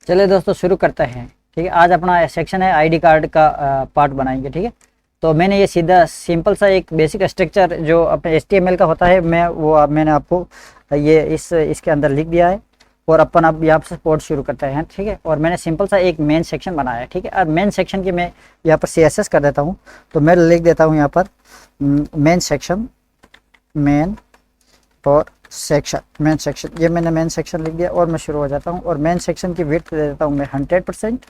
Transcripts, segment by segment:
चलिए दोस्तों शुरू करते हैं। ठीक है, आज अपना सेक्शन है आईडी कार्ड का पार्ट बनाएंगे। ठीक है, तो मैंने ये सीधा सिंपल सा एक बेसिक स्ट्रक्चर जो अपने HTML का होता है मैंने आपको ये इसके अंदर लिख दिया है। और अपन अब यहाँ से कोड शुरू करते हैं। ठीक है, और मैंने सिंपल सा एक मेन सेक्शन बनाया है। ठीक है, और मेन सेक्शन की मैं यहाँ पर CSS कर देता हूँ। तो मैं लिख देता हूँ यहाँ पर मेन सेक्शन, मेन और मेन सेक्शन, ये मैंने मेन सेक्शन लिख दिया और मैं शुरू हो जाता हूँ। और मेन सेक्शन की विड्थ दे देता हूँ मैं 100%।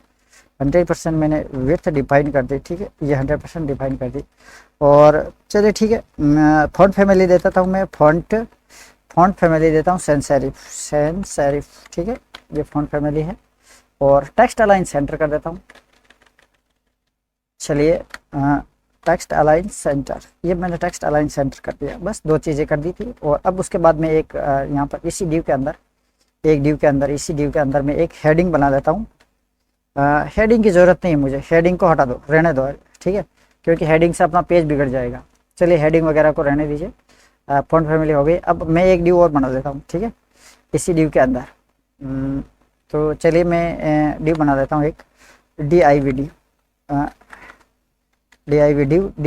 मैंने विड्थ डिफाइन कर दी। ठीक है, ये 100% डिफाइन कर दी। और चलिए ठीक है, फॉन्ट फैमिली देता हूँ मैं, फॉन्ट फैमिली देता हूँ सैंस सेरिफ। ठीक है, ये फॉन्ट फैमिली है। और टेक्स्ट अलाइन सेंटर कर देता हूँ। चलिए टेक्स्ट अलाइन सेंटर, ये मैंने टेक्स्ट अलाइन सेंटर कर दिया। बस दो चीज़ें कर दी थी। और अब उसके बाद में एक यहाँ पर इसी डिव के अंदर मैं एक हेडिंग बना लेता हूँ। हेडिंग की ज़रूरत नहीं है मुझे, हेडिंग को हटा दो, रहने दो। ठीक है, क्योंकि हेडिंग से अपना पेज बिगड़ जाएगा। चलिए हेडिंग वगैरह को रहने दीजिए। फॉन्ट फैमिली हो गई। अब मैं एक डिव और बना लेता हूँ। ठीक है, इसी डिव के अंदर तो चलिए मैं डिव बना लेता हूँ, एक div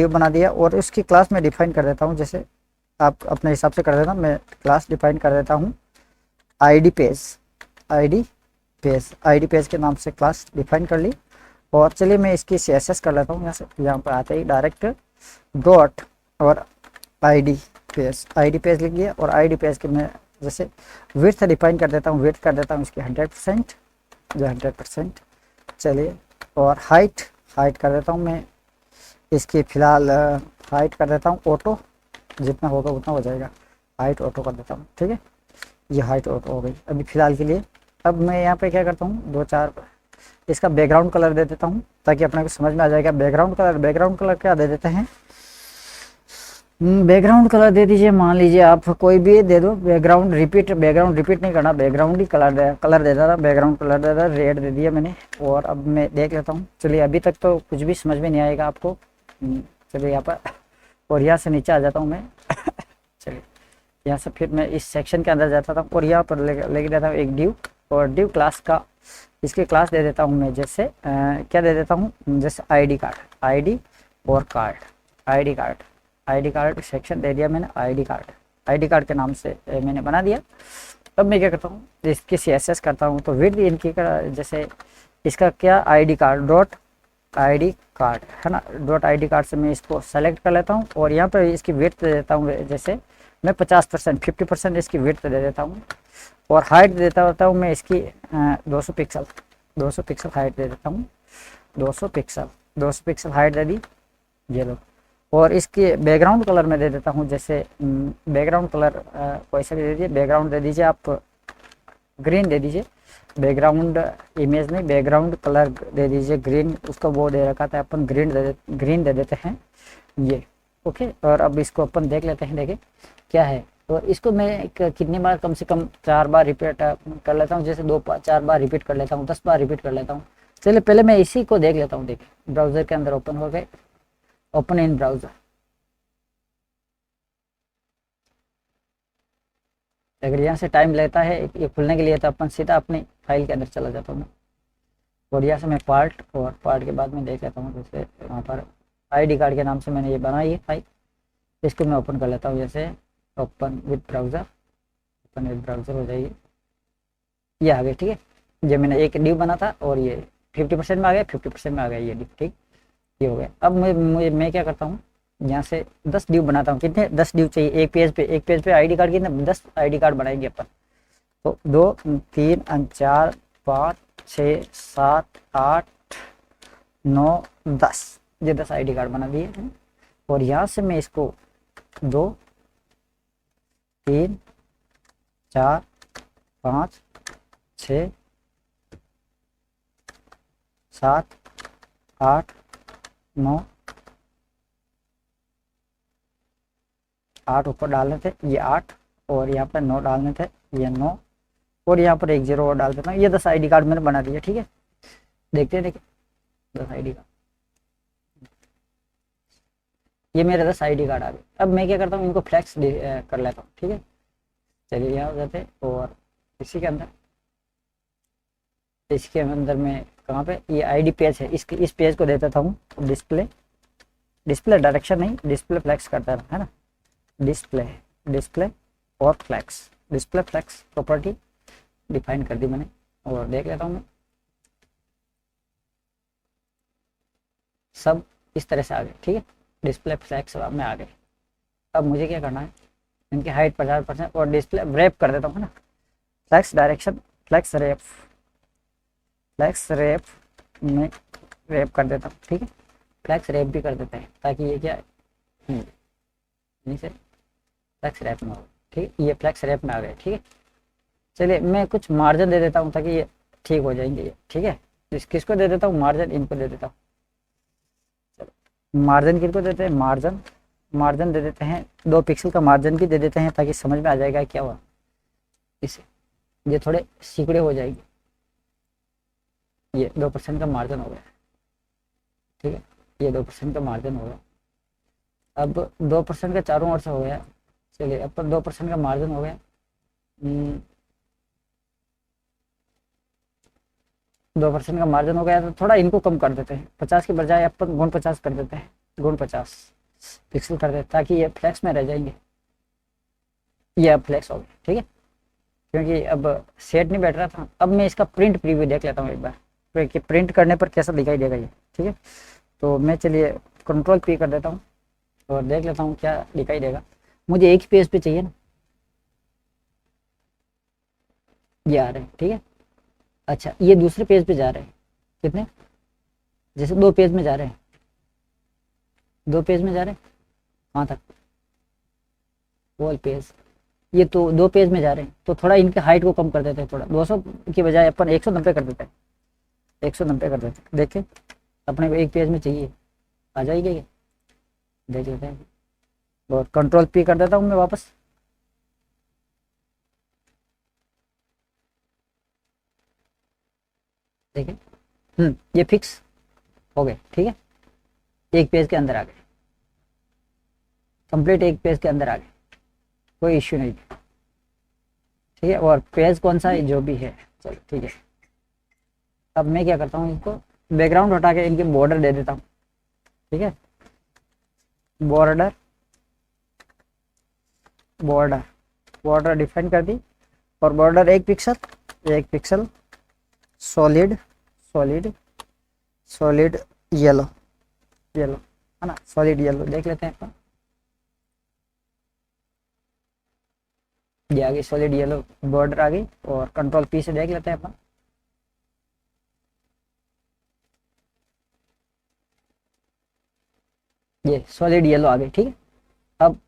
बना दिया। और उसकी क्लास में डिफाइन कर देता हूँ, जैसे आप अपने हिसाब से कर देना। मैं क्लास डिफाइन कर देता हूँ आईडी पेज के नाम से क्लास डिफाइन कर ली। और चलिए मैं इसकी CSS कर लेता हूँ। यहाँ पर आते ही डायरेक्ट डॉट और आईडी पेज लिख दिया। और आईडी पेज के मैं जैसे विड्थ डिफाइन कर देता हूँ, विड्थ कर देता हूँ इसकी 100%, जो 100%। चलिए, और हाइट कर देता हूँ मैं इसकी फ़िलहाल हाइट कर देता हूँ ऑटो, जितना होगा उतना हो जाएगा। हाइट ऑटो कर देता हूँ। ठीक है, ये हाइट ऑटो हो गई अभी फ़िलहाल के लिए। अब मैं यहाँ पे क्या करता हूँ, 2-4 इसका बैकग्राउंड कलर दे देता हूँ, ताकि अपने को समझ में आ जाएगा। बैकग्राउंड कलर क्या दे देते हैं, बैकग्राउंड कलर दे दीजिए, मान लीजिए आप कोई भी दे दो। बैकग्राउंड रिपीट नहीं करना, बैकग्राउंड ही कलर दे देता। बैकग्राउंड कलर दे देता, रेड दे दिया मैंने। और अब मैं देख लेता हूँ। चलिए अभी तक तो कुछ भी समझ में नहीं आएगा आपको। चलिए यहाँ पर, और यहाँ से नीचे आ जाता हूँ मैं। चलिए यहाँ से फिर मैं इस सेक्शन के अंदर जाता था और यहाँ पर लेके देता हूँ एक डिव। और डिव क्लास का इसके क्लास दे देता हूँ मैं, जैसे क्या दे देता हूँ, जैसे आईडी कार्ड सेक्शन दे दिया मैंने। आईडी कार्ड के नाम से मैंने बना दिया। अब मैं क्या करता हूँ, इसकी CSS करता हूँ। तो विड्थ इनकी जैसे इसका क्या आईडी कार्ड है ना, डॉट आईडी कार्ड से मैं इसको सेलेक्ट कर लेता हूँ। और यहाँ पर इसकी विड्थ दे देता हूँ, जैसे मैं 50% इसकी विड्थ दे देता हूँ। और हाइट देता हूँ मैं इसकी 200 पिक्सल हाइट दे देता हूँ। 200 पिक्सल हाइट दे दी, ये लो। और इसके बैकग्राउंड कलर में दे देता हूँ, जैसे बैकग्राउंड कलर कोई सा भी दे दीजिए। बैकग्राउंड दे दीजिए आप ग्रीन दे दीजिए। बैकग्राउंड इमेज में बैकग्राउंड कलर दे दीजिए ग्रीन, उसका वो दे रखा था अपन, ग्रीन दे देते हैं ये। ओके, और अब इसको अपन देख लेते हैं, देखें क्या है। तो इसको मैं कितनी बार, कम से कम 4 बार रिपीट कर लेता हूँ। जैसे 2-4 बार रिपीट कर लेता हूँ, 10 बार रिपीट कर लेता हूँ। चलिए पहले मैं इसी को देख लेता हूँ। देखिए ब्राउजर के अंदर ओपन हो गए, ओपन इन ब्राउजर। अगर यहाँ से टाइम लेता है ये खुलने के लिए, तो अपन सीधा अपनी फाइल के अंदर चला जाता हूँ मैं। और यहाँ से मैं पार्ट के बाद में देख लेता हूँ। जैसे वहाँ पर आईडी कार्ड के नाम से मैंने ये बनाई है फाइल, इसको मैं ओपन कर लेता हूँ। जैसे ओपन विद ब्राउज़र हो जाएगी, ये आ गई। ठीक है, ये मैंने एक डिव बना था और ये 50% में आ गया, 50% में आ गया ये डिव। ठीक, ये हो गया। अब मैं क्या करता हूँ, यहाँ से 10 डिव बनाता हूँ। कितने, 10 डिव चाहिए एक पेज पे आईडी कार्ड कितने, 10 आईडी कार्ड बनाएंगे अपन। तो 2 3 4 5 6 7 8 9 10, ये 10 आईडी कार्ड बना दिए। और यहाँ से मैं इसको 2 3 4 5 6 7 8 9 8 ऊपर डालने थे, ये 8। और यहाँ पर 9 डालने थे, ये 9। और यहाँ पर एक 0 और डाल देता हूँ। ये 10 आईडी कार्ड मैंने बना दिया। ठीक है, देखते हैं, देखिए 10 आईडी कार्ड, ये मेरे 10 आईडी कार्ड आ गए। अब मैं क्या करता हूँ, इनको फ्लैक्स कर लेता हूँ। ठीक है, चलिए यहाँ हो जाते और इसी के अंदर इसके अंदर में कहाँ पे ये आईडी पेज है, इसके इस पेज को दे देता हूँ डिस्प्ले, डिस्प्ले डायरेक्शन नहीं, डिस्प्ले फ्लैक्स करता है ना, डिस्प्ले, डिस्प्ले और flex, display flex property define कर दी मैंने। और देख लेता हूँ मैं, सब इस तरह से आ गए, ठीक है, डिस्प्ले फ्लैक्स में आ गए। अब मुझे क्या करना है, इनकी हाइट 50% और डिस्प्ले रैप कर देता हूँ ना, flex direction, flex wrap, flex wrap में रैप कर देता हूँ, ठीक है, फ्लैक्स रैप भी कर देते हैं ताकि ये क्या से फ्लैक्स रैप में हो, ठीक है, ये फ्लैक्स रैप में आ गए, ठीक है। चलिए मैं कुछ मार्जिन दे देता हूँ ताकि ये ठीक हो जाएंगे ये, ठीक है। किसको दे देता हूँ मार्जिन, इनको दे देता हूँ, मार्जिन किनको देते हैं, मार्जिन, मार्जिन दे देते हैं 2 पिक्सल का मार्जिन भी दे देते हैं ताकि समझ में आ जाएगा क्या हुआ इसे, ये थोड़े सिकुड़े हो जाएंगे, ये 2% का मार्जिन हो गया, ठीक है, ये 2% का मार्जिन हो गया। अब 2% का चारों ओर से हो गया, चलिए अब 2% का मार्जिन हो गया, 2% का मार्जिन हो गया, तो थोड़ा इनको कम कर देते हैं, 50 के बजाय अपन गुण 50 कर देते हैं, गुण 50 पिक्सल कर देते हैं ताकि ये फ्लैक्स में रह जाएंगे, ये अब फ्लैक्स हो गए, ठीक है, क्योंकि अब सेट नहीं बैठ रहा था। अब मैं इसका प्रिंट प्रीव्यू देख लेता हूँ एक बार कि प्रिंट करने पर कैसा दिखाई देगा ये, ठीक है। तो मैं चलिए कंट्रोल पी कर देता हूँ और देख लेता हूँ क्या दिखाई देगा। मुझे एक ही पेज पे चाहिए ना, ये आ रहे हैं, ठीक है। अच्छा ये दूसरे पेज पे जा रहे हैं, कितने, जैसे 2 पेज में जा रहे हैं, 2 पेज में जा रहे हैं, कहाँ तक, वॉल पेज, ये तो 2 पेज में जा रहे हैं, तो थोड़ा इनके हाइट को कम कर देते हैं, थोड़ा 200 की बजाय अपन 190 कर देते हैं, 190 कर देते हैं। देखें अपने को एक पेज में चाहिए, आ जाएगी ये, देख लेते हैं। और कंट्रोल पी कर देता हूँ मैं वापस, देखें ये फिक्स हो गए, ठीक है, एक पेज के अंदर आ गए, कंप्लीट एक पेज के अंदर आ गए, कोई इश्यू नहीं, ठीक है। और पेज कौन सा है जो भी है, चलो ठीक है। अब मैं क्या करता हूँ, इसको बैकग्राउंड हटा के इनके बॉर्डर दे देता हूँ, ठीक है, बॉर्डर, बॉर्डर, बॉर्डर डिफाइन कर दी, और border 1 pixel, 1 pixel, solid, solid, solid yellow, yellow है ना, सॉलिड येलो देख लेते हैं अपन, ये आ गई सॉलिड येलो बॉर्डर आ गई। और कंट्रोल पी से देख लेते हैं अपन, ये सॉलिड येलो आ गई, ठीक है। अब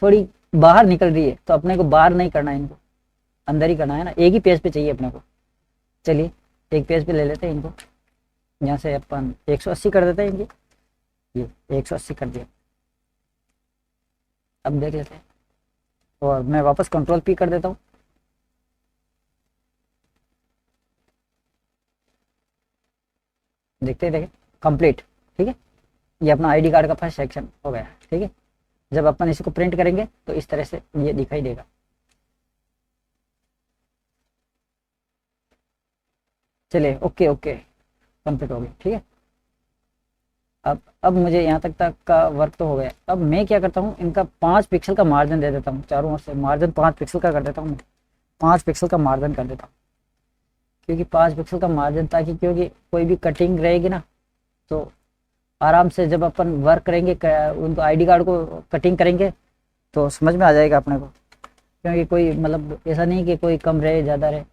थोड़ी बाहर निकल रही है तो अपने को बाहर नहीं करना है, इनको अंदर ही करना है ना, एक ही पेज पे चाहिए अपने को। चलिए एक पेज पे ले लेते हैं इनको, यहाँ से अपन 180 कर देते हैं इनकी, ये 180 कर दिया। अब देख लेते हैं, और मैं वापस कंट्रोल पी कर देता हूँ, देखते ही देखें कंप्लीट, ठीक है। ये अपना आईडी कार्ड का फर्स्ट सेक्शन हो गया, ठीक है। जब अपन इसको प्रिंट करेंगे तो इस तरह से ये दिखाई देगा। चलिए ओके ओके कंप्लीट हो गया, ठीक है। अब मुझे यहाँ तक का वर्क तो हो गया। अब मैं क्या करता हूँ, इनका 5 पिक्सल का मार्जिन दे देता हूँ, चारों ओर से मार्जिन 5 पिक्सल का कर देता हूँ, 5 पिक्सल का मार्जिन कर देता हूँ, क्योंकि 5 पिक्सल का मार्जिन, ताकि क्योंकि कोई भी कटिंग रहेगी ना तो आराम से जब अपन वर्क करेंगे, उनको आईडी कार्ड को कटिंग करेंगे तो समझ में आ जाएगा अपने को, क्योंकि कोई मतलब ऐसा नहीं कि कोई कम रहे ज़्यादा रहे।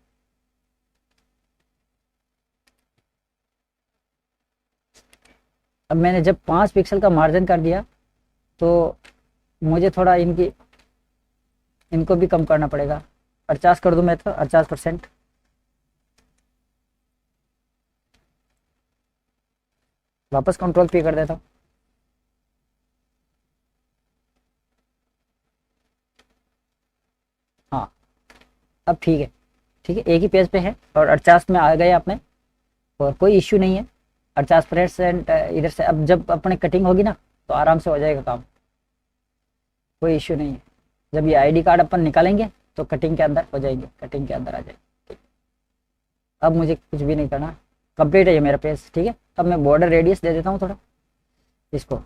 अब मैंने जब 5 पिक्सल का मार्जिन कर दिया तो मुझे थोड़ा इनको भी कम करना पड़ेगा, 50 कर दूं मैं तो 50%, वापस कंट्रोल पी कर देता हूँ। हाँ अब ठीक है, ठीक है, एक ही पेज पे है और 50 में आ गए अपने, और कोई इश्यू नहीं है। 50% इधर से, अब जब अपने कटिंग होगी ना तो आराम से हो जाएगा काम, कोई इश्यू नहीं है। जब ये आईडी कार्ड अपन निकालेंगे तो कटिंग के अंदर हो जाएंगे, कटिंग के अंदर आ जाएंगे। अब मुझे कुछ भी नहीं करना, कंप्लीट है ये मेरा पेज। ठीक है, अब मैं बॉर्डर रेडियस दे देता हूँ थोड़ा इसको,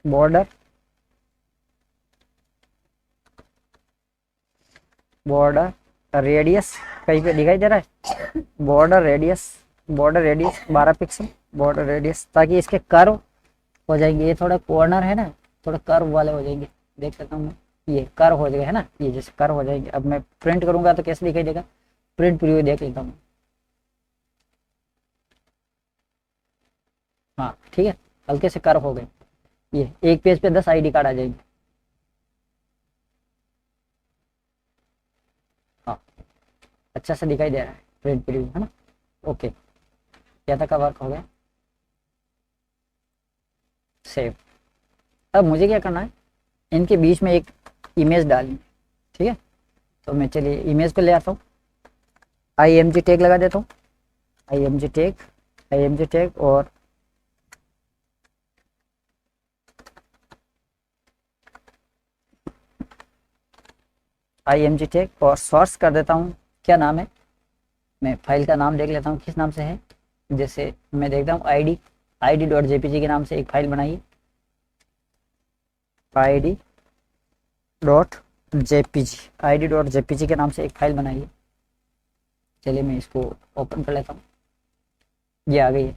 बॉर्डर बॉर्डर रेडियस कहीं पे दिखाई दे रहा है, border radius 12 pixel border radius, ताकि इसके कर्व हो जाएंगे। ये थोड़ा कॉर्नर है ना, थोड़ा कर्व वाले हो जाएंगे, देख सकता हूँ मैं, ये कर्व हो जाएगा है ना, ये जैसे कर्व हो जाएंगे। अब मैं प्रिंट करूंगा तो कैसे दिखाई देगा, प्रिंट प्रीव्यू देख लेता हूँ। हाँ ठीक है, हल्के से कर्व हो गए, ये एक पेज पे 10 आईडी कार्ड आ जाएंगे। हाँ अच्छा से दिखाई दे रहा है प्रिंट प्रीव्यू है ना। ओके, क्या तक का वर्क हो गया, सेव। अब मुझे क्या करना है, इनके बीच में एक इमेज डालनी, ठीक है। तो मैं चलिए इमेज को ले आता हूँ, IMG टैग लगा देता हूँ, IMG टैग और IMG टैग और सोर्स कर देता हूँ। क्या नाम है, मैं फाइल का नाम देख लेता हूँ किस नाम से है। जैसे मैं देखता हूँ id.jpg के नाम से एक फाइल बनाइए, id.jpg के नाम से एक फाइल बनाइए। चलिए मैं इसको ओपन कर लेता हूँ, ये आ गई है,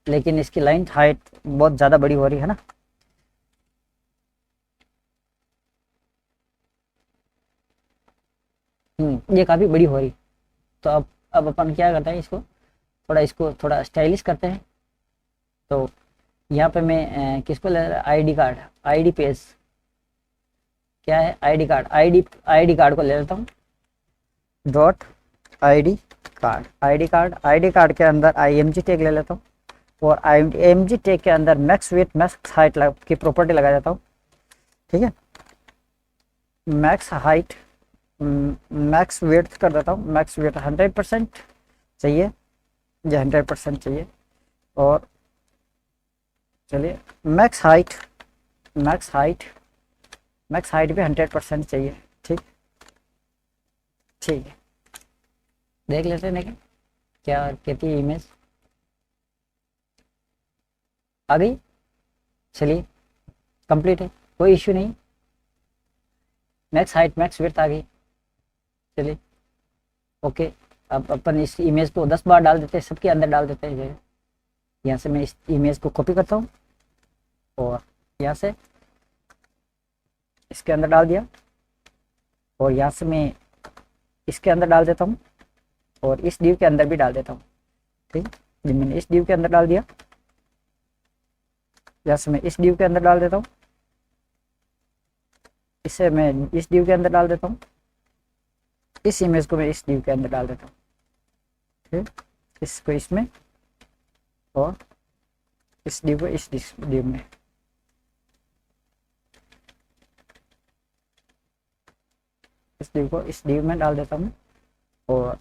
लेकिन इसकी लाइन हाइट बहुत ज़्यादा बड़ी हो रही है ना। ये काफ़ी बड़ी हो रही। तो अब अपन क्या करते हैं, इसको थोड़ा स्टाइलिश करते हैं। तो यहाँ पे मैं किसको ले रहा, आईडी पेज, क्या है आईडी कार्ड को ले लेता हूँ, डॉट आईडी कार्ड के अंदर IMG टैग ले लेता हूँ और IMG टैग के अंदर मैक्स वेट मैक्स हाइट की प्रॉपर्टी लगा देता हूँ। ठीक है, मैक्स हाइट मैक्स वेट कर देता हूँ, मैक्स वेट 100% चाहिए, ये 100% चाहिए। और चलिए मैक्स हाइट भी 100% चाहिए। ठीक है, देख लेते हैं लेकिन क्या कहती है इमेज, आ गई। चलिए कंप्लीट है, कोई इश्यू नहीं, मैक्स हाइट मैक्स विड्थ आ गई। चलिए ओके, अब अपन इस इमेज को 10 बार डाल देते हैं, सबके अंदर डाल देते हैं। यहाँ से मैं इस इमेज को कॉपी करता हूँ और यहाँ से इसके अंदर डाल दिया, और यहाँ से मैं इसके अंदर डाल देता हूँ और इस डिव के अंदर भी डाल देता हूँ। ठीक, जब मैंने इस डिव के अंदर डाल दिया, यहाँ से मैं इस डिव के अंदर डाल देता हूँ, इसे मैं इस डिव के अंदर डाल देता हूँ, इस इमेज को मैं इस डिव के अंदर डाल देता हूँ। ठीक, इसको इसमें और इस डिव को इस डिव में। इस डिव को इस डिव में डाल देता हूँ और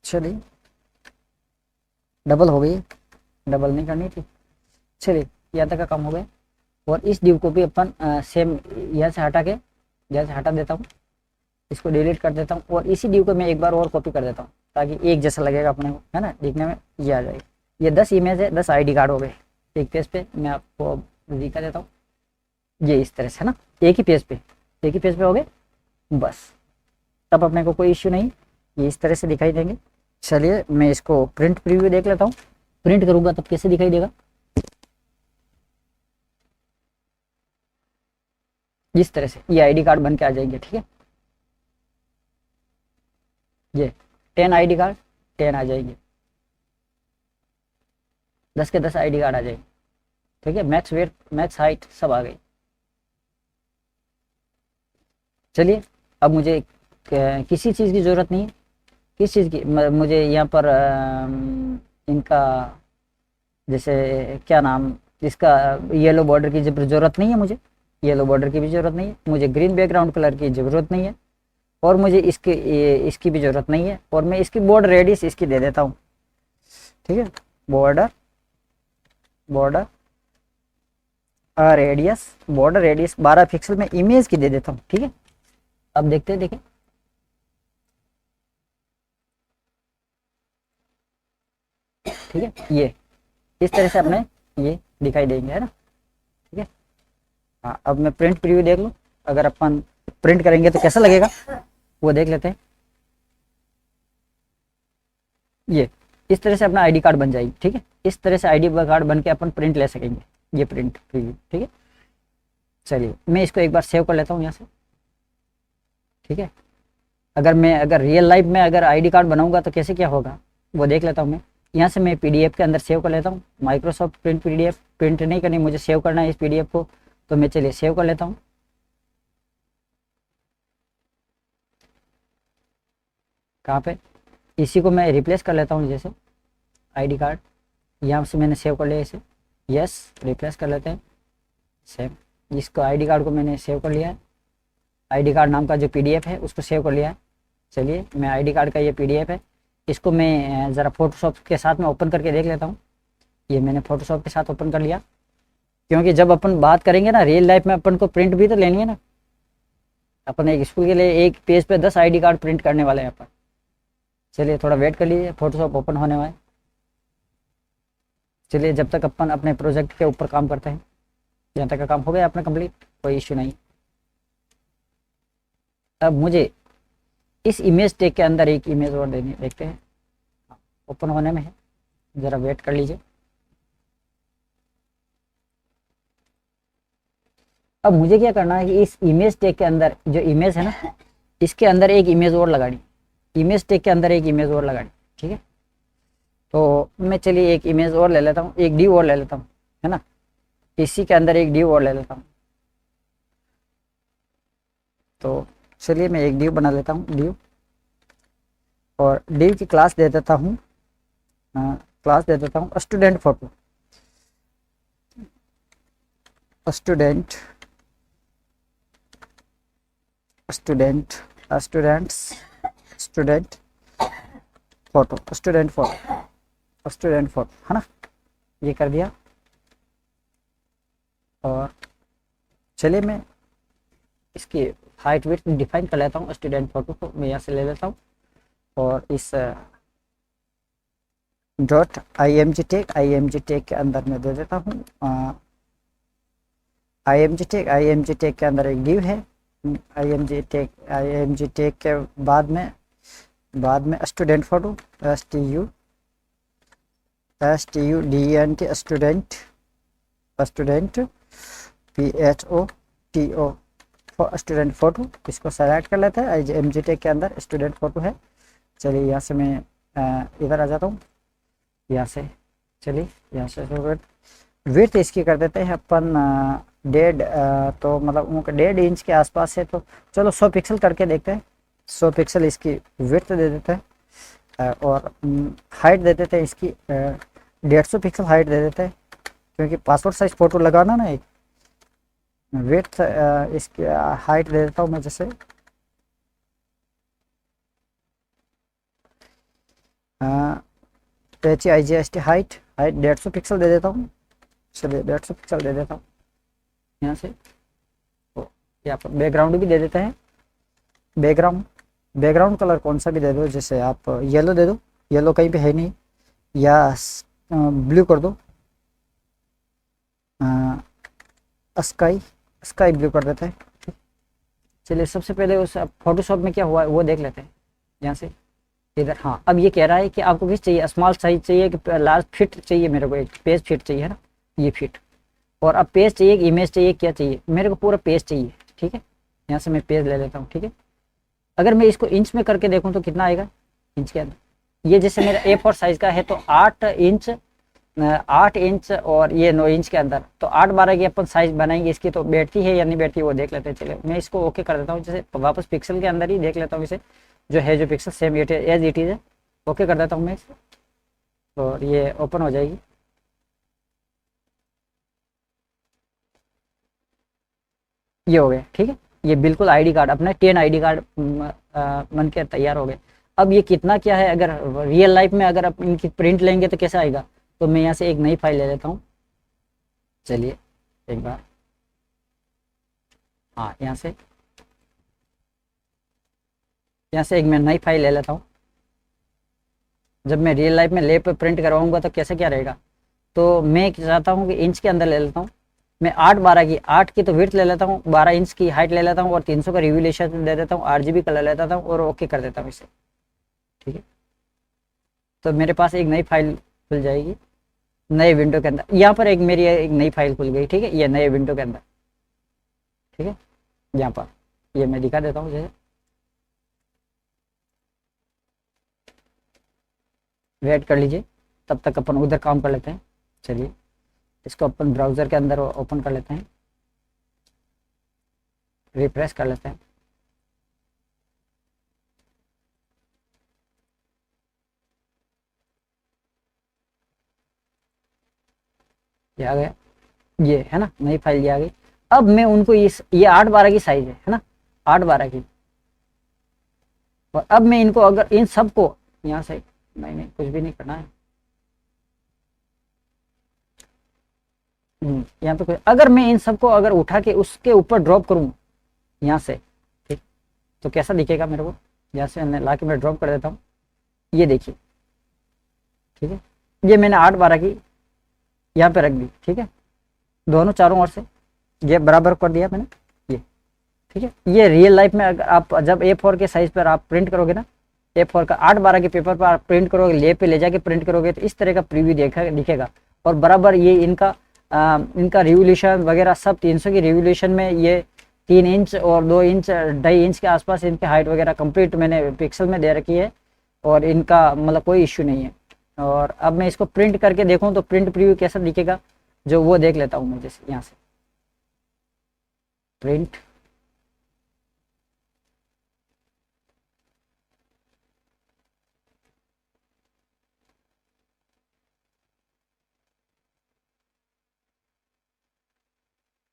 चलिए डबल हो गई, डबल नहीं करनी थी। चलिए यहाँ तक का काम हो गया। और इस डिव को भी अपन सेम यहाँ से हटा के जैसे हटा देता हूँ, इसको डिलीट कर देता हूँ और इसी डिव को मैं एक बार और कॉपी कर देता हूँ ताकि एक जैसा लगेगा अपने को, है ना, दिखने में ये आ जाएगी। ये 10 इमेज है, 10 आईडी कार्ड हो गए एक पेज पे। मैं आपको दिखा देता हूँ, ये इस तरह से, है ना, एक ही पेज पे हो गए बस। तब अपने को कोई इश्यू नहीं, ये इस तरह से दिखाई देंगे। चलिए मैं इसको प्रिंट प्रीव्यू देख लेता हूँ, प्रिंट करूँगा तब कैसे दिखाई देगा। इस तरह से ये आईडी कार्ड बन के आ जाएंगे। ठीक है, ये 10 आईडी कार्ड 10 आ जाएंगे, 10 के 10 आईडी कार्ड आ जाएंगे। ठीक है, मैक्स वेट मैक्स हाइट सब आ गई। चलिए अब मुझे किसी चीज़ की ज़रूरत नहीं है, किस चीज़ की, मुझे यहाँ पर इनका जैसे क्या नाम, इसका येलो बॉर्डर की ज़रूरत नहीं है, मुझे येलो बॉर्डर की भी ज़रूरत नहीं है, मुझे ग्रीन बैकग्राउंड कलर की ज़रूरत नहीं है, और मुझे इसकी भी ज़रूरत नहीं है। और मैं इसकी बॉर्डर रेडियस इसकी दे देता हूँ। ठीक है, बॉर्डर रेडियस 12 पिक्सल में इमेज की दे देता हूँ। ठीक है, अब देखते हैं, देखें ठीक है। ये इस तरह से अपने ये दिखाई देंगे, है ना, ठीक है। हाँ, अब मैं प्रिंट प्रीव्यू देख लूँ, अगर अपन प्रिंट करेंगे तो कैसा लगेगा वो देख लेते हैं। ये इस तरह से अपना आईडी कार्ड बन जाएगी, ठीक है। इस तरह से आईडी कार्ड बन के अपन प्रिंट ले सकेंगे, ये प्रिंट प्रीव्यू, ठीक है। चलिए मैं इसको एक बार सेव कर लेता हूँ यहाँ से, ठीक है। अगर रियल लाइफ में अगर आईडी कार्ड बनाऊंगा तो कैसे क्या होगा वो देख लेता हूँ मैं। यहाँ से मैं पीडीएफ के अंदर सेव कर लेता हूँ, माइक्रोसॉफ्ट प्रिंट पीडीएफ, प्रिंट नहीं करनी मुझे, सेव करना है इस पीडीएफ को, तो मैं चलिए सेव कर लेता हूँ। कहाँ पे, इसी को मैं रिप्लेस कर लेता हूँ, जैसे आईडी कार्ड यहाँ से मैंने सेव कर लिया इसे, यस रिप्लेस कर लेते हैं सेव। इसको आईडी कार्ड को मैंने सेव कर लिया है, आईडी कार्ड नाम का जो पीडीएफ है उसको सेव कर लिया है। चलिए मैं आईडी कार्ड का ये पीडीएफ है, इसको मैं ज़रा फोटोशॉप के साथ में ओपन करके देख लेता हूँ। ये मैंने फोटोशॉप के साथ ओपन कर लिया, क्योंकि जब अपन बात करेंगे ना रियल लाइफ में अपन को प्रिंट भी तो लेनी है ना, अपन एक स्कूल के लिए एक पेज पे 10 आईडी कार्ड प्रिंट करने वाले हैं अपन। चलिए थोड़ा वेट कर लीजिए, फोटोशॉप ओपन होने वाला है। चलिए जब तक अपन अपने प्रोजेक्ट के ऊपर काम करते हैं, यहाँ तक का काम हो गया अपना कंप्लीट, कोई इश्यू नहीं। अब मुझे इस इमेज टेक के अंदर एक इमेज और देनी, देखते हैं ओपन होने में है, ज़रा वेट कर लीजिए। अब मुझे क्या करना है कि इस इमेज टेक के अंदर जो इमेज है ना, इसके अंदर एक इमेज और लगानी, इमेज टेक के अंदर एक इमेज और लगानी, ठीक है। तो मैं चलिए एक इमेज और ले लेता हूँ, एक ड्यू और ले लेता हूँ, है ना, इसी के अंदर एक ड्यू और ले लेता हूँ। तो चलिए मैं एक ड्यू बना लेता हूँ, ड्यू, और ड्यू की क्लास दे देता हूँ, क्लास दे देता हूँ student photo, student student students student photo, student photo, student photo, है ना, ये कर दिया। और चलिए मैं इसकी हाइट विड्थ डिफाइन कर लेता हूँ, स्टूडेंट फोटो को मैं यहाँ से ले लेता हूँ, और इस डॉट IMG टेक के अंदर मैं दे देता हूँ IMG टेक के अंदर एक डिव है, IMG टेक के बाद में student photo, STUDENT student PHOTO student photo, इसको सेलेक्ट कर लेते हैं। IMG टेक के अंदर स्टूडेंट फोटो है। चलिए यहाँ से मैं इधर आ जाता हूँ, यहाँ से चलिए यहाँ से विड्थ इसकी कर देते हैं अपन 1.5, तो मतलब 1.5 इंच के आसपास है, तो चलो 100 पिक्सल करके देखते हैं। 100 पिक्सल इसकी विड्थ दे देते हैं, और हाइट दे देते हैं इसकी 150 पिक्सल हाइट दे देते हैं, क्योंकि पासपोर्ट साइज फ़ोटो लगाना ना एक। विड्थ इसकी हाइट दे देता हूँ मैं, जैसे HIGST हाइट 150 पिक्सल दे देता हूँ। चलिए 150 पिक्सल दे देता हूँ यहाँ से। तो यहाँ पर बैकग्राउंड भी दे देते हैं, बैकग्राउंड कलर कौन सा भी दे दो, जैसे आप येलो दे दो, येलो कहीं पे है नहीं, या ब्लू कर दो, स्काई ब्लू कर देते हैं। चलिए सबसे पहले उस फोटोशॉप में क्या हुआ है वो देख लेते हैं यहाँ से इधर। हाँ अब ये कह रहा है कि आपको किस चाहिए, स्मॉल साइज चाहिए कि लार्ज फिट चाहिए, मेरे को एक पेज फिट चाहिए, है ना, ये फिट। और अब पेज चाहिए कि इमेज चाहिए, क्या चाहिए, मेरे को पूरा पेज चाहिए, ठीक है। यहाँ से मैं पेज ले लेता हूँ, ठीक है। अगर मैं इसको इंच में करके देखूँ तो कितना आएगा इंच के अंदर, ये जैसे मेरा A4 साइज का है तो 8 इंच और ये 9 इंच के अंदर, तो 8/12 की अपन साइज बनाएंगे इसकी, तो बैठती है या नहीं बैठती वो देख लेते हैं। चलिए मैं इसको ओके कर देता हूँ, जैसे वापस पिक्सल के अंदर ही देख लेता हूँ इसे, जो है जो pixel same as it is है, ओके कर देता हूँ मैं इसे, और ये ओपन हो जाएगी। ये हो गया, ठीक है। ये बिल्कुल आईडी कार्ड अपना 10 आईडी कार्ड बन के तैयार हो गए। अब ये कितना क्या है, अगर रियल लाइफ में अगर आप इनकी प्रिंट लेंगे तो कैसा आएगा, तो मैं यहाँ से एक नई फाइल ले लेता हूँ। चलिए एक बार, हाँ यहाँ से एक मैं नई फाइल ले लेता हूँ। जब मैं रियल लाइफ में लैब पे प्रिंट करवाऊंगा तो कैसे क्या रहेगा। तो मैं चाहता हूँ कि इंच के अंदर ले लेता हूँ। मैं 8 की तो विड्थ ले लेता हूँ, 12 इंच की हाइट ले लेता हूँ और 300 का रिवोल्यूशन दे देता हूँ, RGB कलर ले लेता हूँ और ओके कर देता हूँ इसे। ठीक है, तो मेरे पास एक नई फाइल खुल जाएगी नए विंडो के अंदर। यहाँ पर एक मेरी एक नई फाइल खुल गई। ठीक है, ये नए विंडो के अंदर। ठीक है, यहाँ पर ये मैं दिखा देता हूँ। जैसे वेट कर लीजिए, तब तक अपन उधर काम कर लेते हैं। चलिए इसको अपन ब्राउज़र के अंदर ओपन कर लेते हैं, रिफ्रेश कर लेते हैं। ये आ गया, ये है ना नई फाइल, ये आ गई। अब मैं उनको इस ये 8/12 की साइज है ना, 8/12 की। और अब मैं इनको अगर इन सबको यहाँ से नहीं कुछ भी नहीं करना है। यहाँ पे कुछ, अगर मैं इन सबको अगर उठा के उसके ऊपर ड्रॉप करूँ यहाँ से, ठीक, तो कैसा दिखेगा मेरे को। यहाँ से ला के मैं ड्रॉप कर देता हूँ, ये देखिए। ठीक है, ये मैंने 8/12 की यहाँ पे रख दी। ठीक है, दोनों चारों ओर से ये बराबर कर दिया मैंने ये। ठीक है, ये रियल लाइफ में अगर आप जब A4 के साइज पर आप प्रिंट करोगे ना, A4 का 8/12 के पेपर पर आप प्रिंट करोगे, लेब पे ले जाके प्रिंट करोगे, तो इस तरह का प्रीव्यू दिखेगा। और बराबर ये इनका रिवोल्यूशन वगैरह सब 300 की रिवोल्यूशन में ये 3 इंच और 2 इंच 2.5 इंच के आसपास इनकी हाइट वगैरह कंप्लीट मैंने पिक्सल में दे रखी है। और इनका मतलब कोई इश्यू नहीं है। और अब मैं इसको प्रिंट करके देखूँ तो प्रिंट प्रीव्यू कैसा दिखेगा, जो वो देख लेता हूँ मैं। जैसे यहाँ से प्रिंट,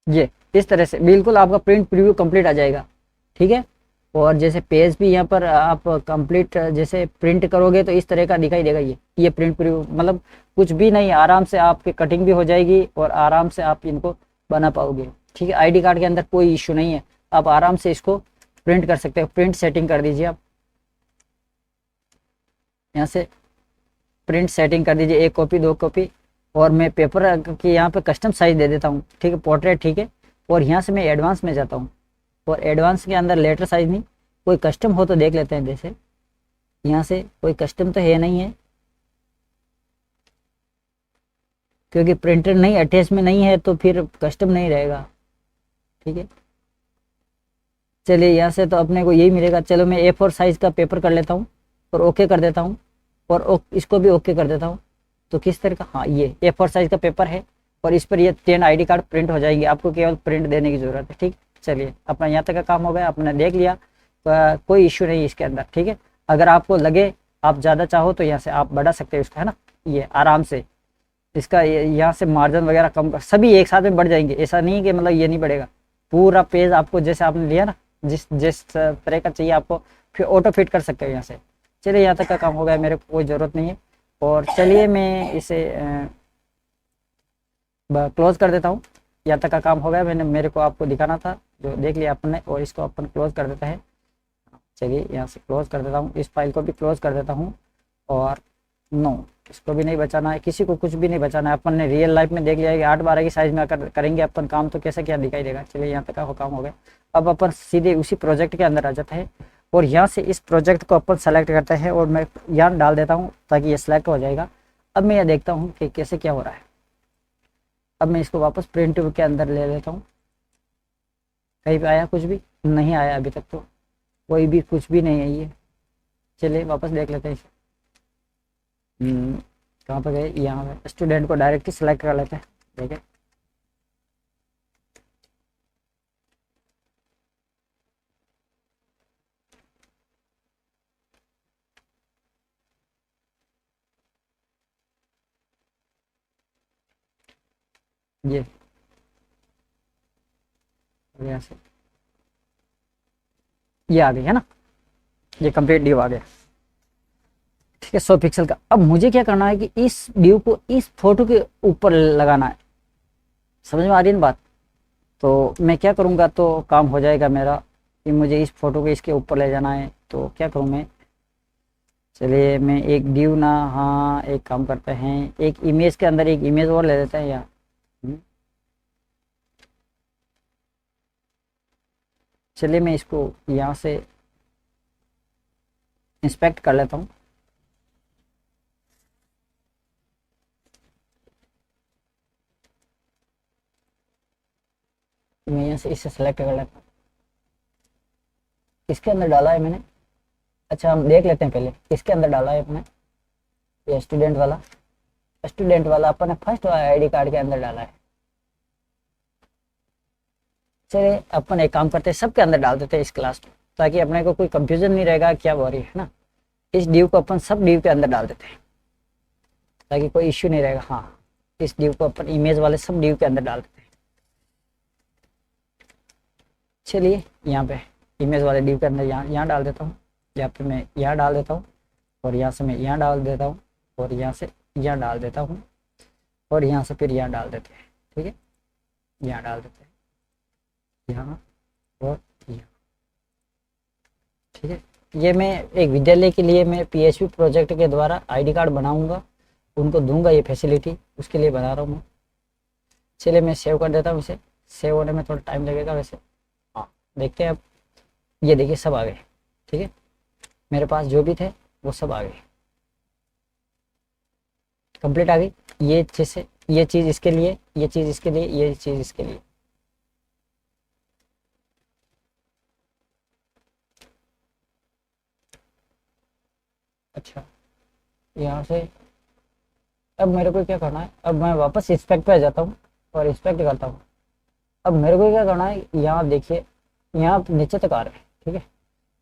ये इस तरह से बिल्कुल आपका प्रिंट प्रीव्यू कंप्लीट आ जाएगा। ठीक है, और जैसे पेज भी यहाँ पर आप कंप्लीट जैसे प्रिंट करोगे तो इस तरह का दिखाई देगा। ये प्रिंट प्रीव्यू मतलब कुछ भी नहीं, आराम से आपकी कटिंग भी हो जाएगी और आराम से आप इनको बना पाओगे। ठीक है, आईडी कार्ड के अंदर कोई इश्यू नहीं है, आप आराम से इसको प्रिंट कर सकते हो। प्रिंट सेटिंग कर दीजिए आप, यहाँ से प्रिंट सेटिंग कर दीजिए, 1 कॉपी 2 कॉपी। और मैं पेपर की यहाँ पे कस्टम साइज दे देता हूँ। ठीक है, पोर्ट्रेट। ठीक है, और यहाँ से मैं एडवांस में जाता हूँ, और एडवांस के अंदर लेटर साइज नहीं, कोई कस्टम हो तो देख लेते हैं। जैसे यहाँ से कोई कस्टम तो है नहीं है, क्योंकि प्रिंटर नहीं अटैच में नहीं है तो फिर कस्टम नहीं रहेगा। ठीक है, चलिए यहाँ से तो अपने को यही मिलेगा। चलो मैं A4 साइज का पेपर कर लेता हूँ और ओके कर देता हूँ, और इसको भी ओके कर देता हूँ। तो किस तरह का, हाँ ये A4 साइज का पेपर है और इस पर ये 10 आईडी कार्ड प्रिंट हो जाएंगे। आपको केवल प्रिंट देने की जरूरत है। ठीक, चलिए अपना यहाँ तक का काम हो गया, आपने देख लिया। तो कोई इश्यू नहीं इसके अंदर। ठीक है, अगर आपको लगे आप ज़्यादा चाहो तो यहाँ से आप बढ़ा सकते हो इसका, है ना, ये आराम से इसका यहाँ से मार्जिन वगैरह कम कर, सभी एक साथ में बढ़ जाएंगे। ऐसा नहीं कि मतलब ये नहीं बढ़ेगा, पूरा पेज आपको जैसे आपने लिया ना, जिस तरह का चाहिए आपको फिर ऑटो फिट कर सकते हो यहाँ से। चलिए यहाँ तक का काम हो गया, मेरे को कोई ज़रूरत नहीं है। और चलिए मैं इसे क्लोज कर देता हूँ। यहाँ तक का काम हो गया, मेरे को आपको दिखाना था, जो देख लिया अपन ने। और इसको अपन क्लोज कर देता है। चलिए यहाँ से क्लोज कर देता हूँ, इस फाइल को भी क्लोज कर देता हूँ। और नो, इसको भी नहीं बचाना है, किसी को कुछ भी नहीं बचाना है। अपन ने रियल लाइफ में देख लिया है कि 8/12 की साइज में अगर करेंगे अपन काम तो कैसे क्या दिखाई देगा। चलिए यहाँ तक का काम हो गया। अब अपन सीधे उसी प्रोजेक्ट के अंदर आ जाता है और यहाँ से इस प्रोजेक्ट को अपन सेलेक्ट करते हैं और मैं यहाँ डाल देता हूँ ताकि ये सिलेक्ट हो जाएगा। अब मैं ये देखता हूँ कि कैसे क्या हो रहा है। अब मैं इसको वापस प्रिंट के अंदर ले लेता हूँ। कहीं पे आया, कुछ भी नहीं आया अभी तक, तो कोई भी कुछ भी नहीं है ये। चलिए वापस देख लेते हैं इसे। कहाँ पर गए, यहाँ पे स्टूडेंट को डायरेक्टली सेलेक्ट कर लेते हैं। ठीक है, ये यहाँ से ये आ गई है ना, ये कंप्लीट ड्यू आ गया। ठीक है, 100 पिक्सल का। अब मुझे क्या करना है कि इस ड्यू को इस फोटो के ऊपर लगाना है। समझ में आ रही है ना बात। तो मैं क्या करूँगा तो काम हो जाएगा मेरा, कि मुझे इस फोटो को इसके ऊपर ले जाना है। तो क्या करूँ मैं, चलिए मैं एक ड्यू ना, हाँ एक काम करते हैं, एक इमेज के अंदर एक इमेज और ले लेते हैं यार। चलिए मैं इसको यहाँ से इंस्पेक्ट कर लेता हूँ। मैं यहाँ से इसे सेलेक्ट कर लेता हूँ। किसके अंदर डाला है मैंने? अच्छा हम देख लेते हैं पहले किसके अंदर डाला है अपने। ये स्टूडेंट वाला अपन ने फर्स्ट आईडी कार्ड के अंदर डाला है। चलिए अपन एक काम करते हैं, सबके अंदर डाल देते हैं इस क्लास में, ताकि अपने को कोई कंफ्यूजन नहीं रहेगा क्या हो रही है ना। इस ड्यू को अपन सब ड्यू के अंदर डाल देते हैं ताकि कोई इश्यू नहीं रहेगा। हाँ इस ड्यू को अपन इमेज वाले सब ड्यू के अंदर डाल देते हैं। चलिए यहाँ पे इमेज वाले ड्यू के अंदर यहाँ डाल देता हूँ। यहाँ पे मैं यहाँ डाल देता हूँ, और यहाँ से मैं यहाँ डाल देता हूँ, और यहाँ से यहाँ डाल देता हूँ, और यहाँ से फिर यहाँ डाल देते हैं। ठीक है, यहाँ डाल देते हैं, यहाँ और यहाँ। ठीक है, ये मैं एक विद्यालय के लिए मैं PHP प्रोजेक्ट के द्वारा आईडी कार्ड बनाऊंगा, उनको दूंगा ये फैसिलिटी, उसके लिए बना रहा हूँ मैं। चलिए मैं सेव कर देता हूँ इसे। सेव होने में थोड़ा टाइम लगेगा वैसे। हाँ देखते हैं अब, ये देखिए सब आ गए। ठीक है, मेरे पास जो भी थे वो सब आ गए, कंप्लीट आ गई। ये चीज़, ये चीज़ इसके लिए, ये चीज़ इसके लिए, ये चीज़ इसके लिए। अच्छा यहाँ से अब मेरे को क्या करना है, अब मैं वापस इंस्पेक्ट पे आ जाता हूँ और इंस्पेक्ट करता हूँ। अब मेरे को क्या करना है, यहाँ देखिए यहाँ नीचे तक आ रहा है। ठीक है,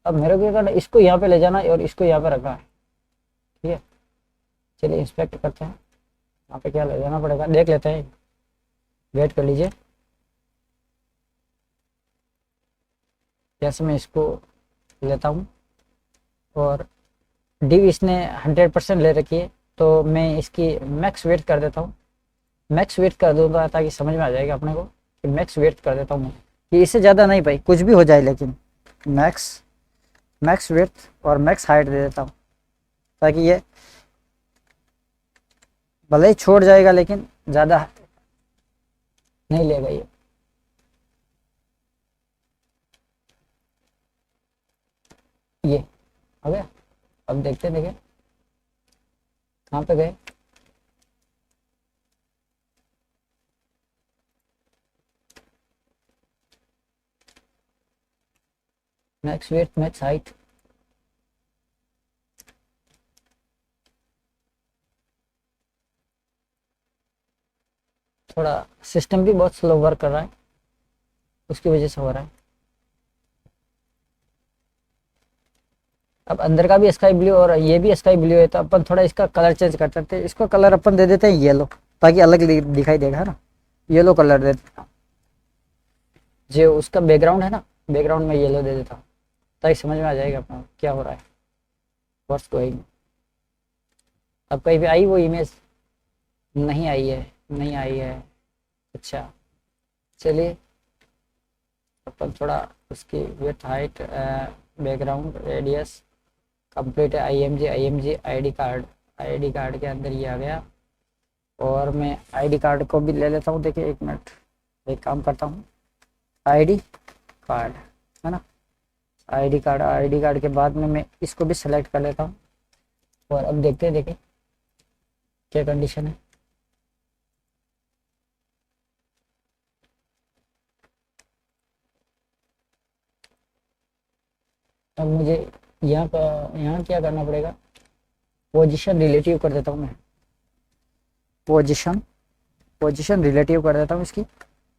अब मेरे को क्या करना है, इसको यहाँ पे ले जाना है और इसको यहाँ पे रखना है। ठीक है, चलिए इंस्पेक्ट करते हैं, यहाँ पे क्या ले जाना पड़ेगा देख लेते हैं, वेट कर लीजिए। जैसे मैं इसको लेता हूँ और डिव इसने 100% ले रखी है, तो मैं इसकी मैक्स वेट कर देता हूँ। मैक्स वेट कर दूंगा ताकि समझ में आ जाएगा अपने को कि मैक्स वेट कर देता हूँ कि इससे ज़्यादा नहीं भाई, कुछ भी हो जाए, लेकिन मैक्स वेट और मैक्स हाइट दे देता हूँ ताकि ये भले ही छोड़ जाएगा लेकिन ज़्यादा नहीं लेगा ये। हो गया। अब देखते देखें कहाँ पे गए। मैक्स वेट मैक्स हाइट, थोड़ा सिस्टम भी बहुत स्लो वर्क कर रहा है, उसकी वजह से हो रहा है। अब अंदर का भी स्काई ब्लू और ये भी स्काई ब्लू है, तो अपन थोड़ा इसका कलर चेंज कर सकते हैं। इसको कलर अपन दे देते हैं येलो, ताकि अलग दिखाई देगा, है ना। येलो कलर दे देता हूँ, जो उसका बैकग्राउंड है ना, बैकग्राउंड में येलो दे देता हूँ ताकि समझ में आ जाएगा अपना क्या हो रहा है, व्हाट्स गोइंग। अब कहीं भी आई वो इमेज? नहीं आई है, नहीं आई है। अच्छा चलिए अपन थोड़ा उसकी width height background radius complete है। IMG आईडी कार्ड के अंदर ये आ गया। और मैं आईडी कार्ड को भी ले लेता हूँ। देखिए एक मिनट, एक काम करता हूँ, आईडी कार्ड है ना, आईडी कार्ड के बाद में मैं इसको भी सेलेक्ट कर लेता हूँ। और अब देखते हैं, देखिए क्या कंडीशन है। अब मुझे यहाँ क्या करना पड़ेगा, पोजीशन रिलेटिव कर देता हूँ मैं, पोजीशन रिलेटिव कर देता हूँ इसकी,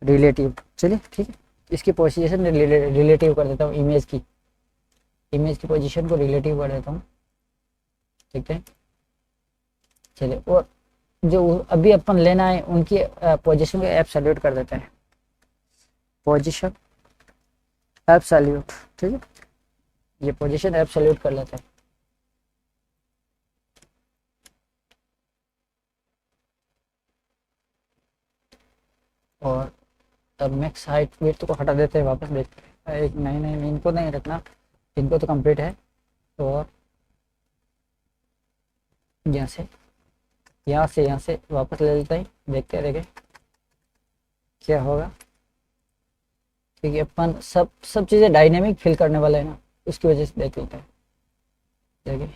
रिलेटिव। चलिए ठीक है, इसकी पोजीशन रिलेटिव कर देता हूँ, इमेज की पोजीशन को रिलेटिव कर देता हूँ। ठीक है, चलिए। और जो अभी अपन लेना है उनकी पोजीशन को एब्सोल्यूट कर देते हैं, पोजीशन एब्सोल्यूट। ठीक है, ये पोजीशन एब्सोल्यूट कर लेते हैं। और अब मैक्स हाइट वेट को हटा देते हैं, वापस देखते हैं। एक नहीं इनको नहीं रखना, इनको तो कंप्लीट है। और यहाँ से वापस ले लेते हैं, देखते रहेंगे क्या होगा। ठीक है, अपन सब चीज़ें डायनेमिक फिल करने वाले हैं ना, उसकी वजह से देख लेते हैं। देखिए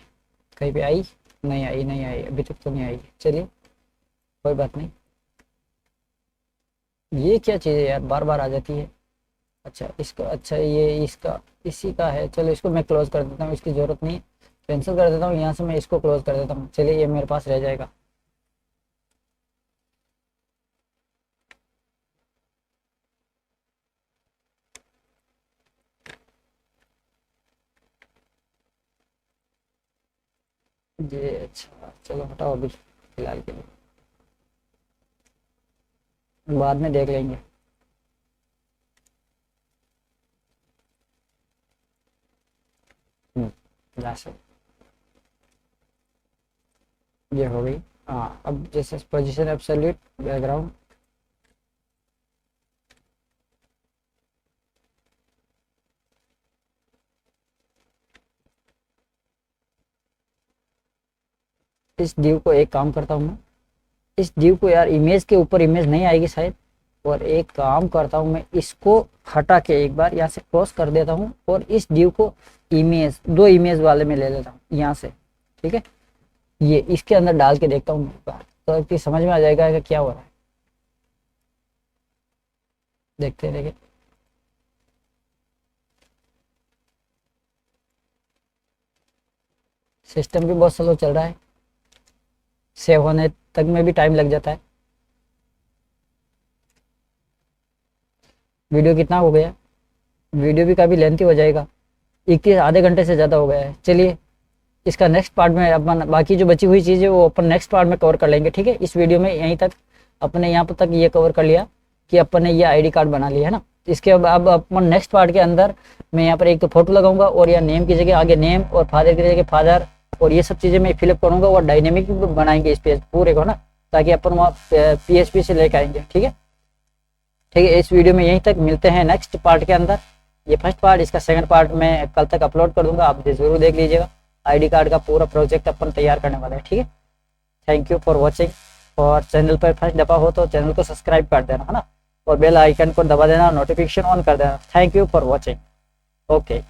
कहीं पे आई, नहीं आई, अभी तक तो नहीं आई। चलिए कोई बात नहीं। ये क्या चीज़ है यार, बार बार आ जाती है। अच्छा इसका, अच्छा ये इसका इसी का है। चलो इसको मैं क्लोज कर देता हूँ, इसकी ज़रूरत नहीं है, कैंसिल कर देता हूँ। यहाँ से मैं इसको क्लोज कर देता हूँ। चलिए ये मेरे पास रह जाएगा। ये अच्छा चलो हटाओ अभी फिलहाल के लिए, बाद में देख लेंगे। लास्ट ये हो गई। हाँ अब जैसे पोजीशन एब्सोल्यूट बैकग्राउंड, इस डिव को एक काम करता हूँ मैं, इस डिव को यार इमेज के ऊपर इमेज नहीं आएगी शायद, और एक काम करता हूँ मैं, इसको हटा के एक बार यहाँ से क्रॉस कर देता हूँ और इस डिव को इमेज, दो इमेज वाले में ले लेता हूँ यहाँ से। ठीक है, ये इसके अंदर डाल के देखता हूँ एक बार, तो कि समझ में आ जाएगा कि क्या हो रहा है। देखते देखिए सिस्टम भी बहुत स्लो चल रहा है, सेव होने तक में भी टाइम लग जाता है। वीडियो कितना हो गया, वीडियो भी काफ़ी लेंथी हो जाएगा, 31 आधे घंटे से ज़्यादा हो गया है। चलिए इसका नेक्स्ट पार्ट में अपन, बाकी जो बची हुई चीज़ है वो अपन नेक्स्ट पार्ट में कवर कर लेंगे। ठीक है, इस वीडियो में यहीं तक अपने यहाँ पर तक ये कवर कर लिया कि अपन ने ये आईडी कार्ड बना लिया है ना। इसके अब अपन नेक्स्ट पार्ट के अंदर मैं यहाँ पर एक तो फोटो लगाऊंगा, और या नेम की जगह आगे नेम, और फादर की जगह फादर, और ये सब चीज़ें मैं फिलअप करूँगा, और डायनेमिक बनाएंगे इस पेज पूरे को ना, ताकि अपन वहाँ PHP से लेके आएंगे। ठीक है, ठीक है, इस वीडियो में यहीं तक, मिलते हैं नेक्स्ट पार्ट के अंदर। ये फर्स्ट पार्ट, इसका सेकंड पार्ट मैं कल तक अपलोड कर दूंगा, आप जरूर देख लीजिएगा। आईडी कार्ड का पूरा प्रोजेक्ट अपन तैयार करने वाले हैं। ठीक है, थैंक यू फॉर वॉचिंग, और चैनल पर फर्स्ट दफा हो तो चैनल को सब्सक्राइब कर देना है ना, और बेल आइकन को दबा देना, नोटिफिकेशन ऑन कर देना। Thank you for watching. Okay.